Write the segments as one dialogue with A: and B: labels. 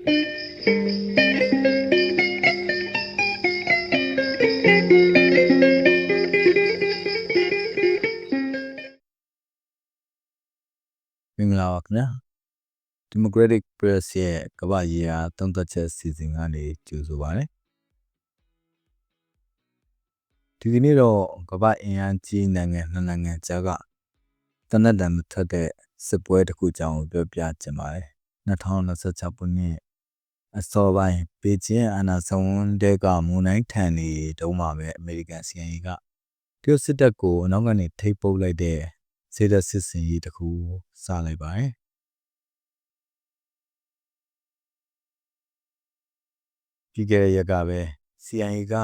A: မင်္ဂလာပါခင်ဗျာ Democratic Press ရဲ့ကမ္ဘာရေးရာသုံးသပ်ချက်စီစဉ်ကနေကြိုဆိုပါရစေဒီနေ့တော့ကမ္ဘာအင်အားကြီးနိုင်ငံနှစ်နိုင်ငံကြားကတနက်တန်မထွက်တဲ့စစ်ပွဲတစ်ခုကြောင်းပြောပြချင်ပါတယ်2026ခုနှစ်အစောပိုင်းပေကျင်းအာဏာဆုံးတဲ့ကမွန်တိုင်းထန်နေတုန်းမှာပဲအမေရိကန် CIA ကတရုတ်စစ်တပ်ကိုအနောက်ကနေထိပ်ပုတ်လိုက်တဲ့စေတစစ်စင်ရေးတစ်ခုစလိုက်ပါတယ်ပြီးခဲ့တဲ့ရက်ကပဲ CIA က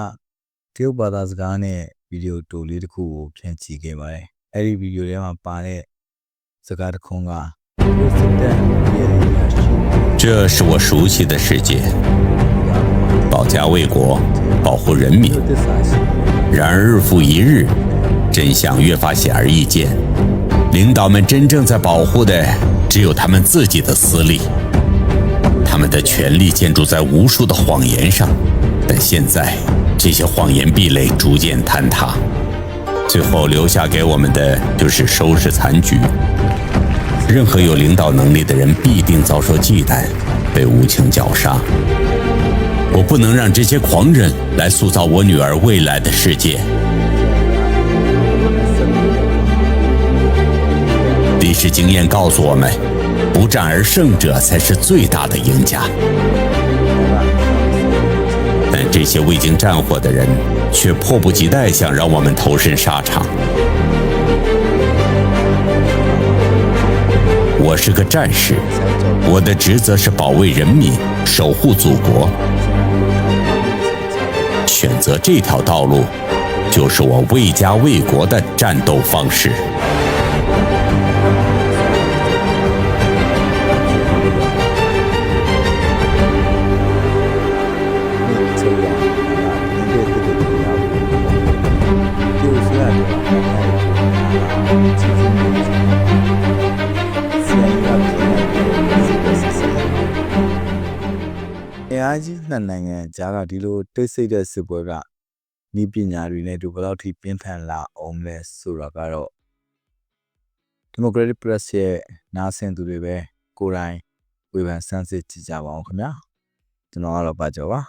A: တရုတ်ဘာသာစကားနဲ့ဗီဒီယိုတိုလေးတစ်ခုကိုဖြန့်ချိခဲ့ပါတယ်အဲ့ဒီဗီဒီယိုထဲမှာပါတဲ့စကားတစ်ခွန်းကစစ်တပ်ရဲ့
B: 这是我熟悉的世界，保家卫国，保护人民。然而日复一日，真相越发显而易见，领导们真正在保护的只有他们自己的私利，他们的权力建筑在无数的谎言上，但现在这些谎言壁垒逐渐坍塌，最后留下给我们的就是收拾残局。任何有领导能力的人必定遭受忌惮，被无情绞杀。我不能让这些狂人来塑造我女儿未来的世界。历史经验告诉我们，不战而胜者才是最大的赢家。但这些未经战火的人却迫不及待想让我们投身沙场。我是个战士，我的职责是保卫人民，守护祖国。选择这条道路，就是我为家为国的战斗方式。
A: အားကြီးနှစ်နိုင်ငံကြားကဒီလိုတိတ်ဆိတ်တဲ့စစ်ပွဲကဤပညာတွေနဲ့ဒီဘယ်လောက်ထိပြင်းထန်လာအောင်လဲဆိုတာကတော့ Democratic Press ရဲ့နားဆင်သူတွေပဲကိုယ်တိုင်ဝေဖန်စမ်းစစ်ကြည့်ကြပါအောင်ခင်ဗျာကျွန်တော်ကတော့ပါကြောပါ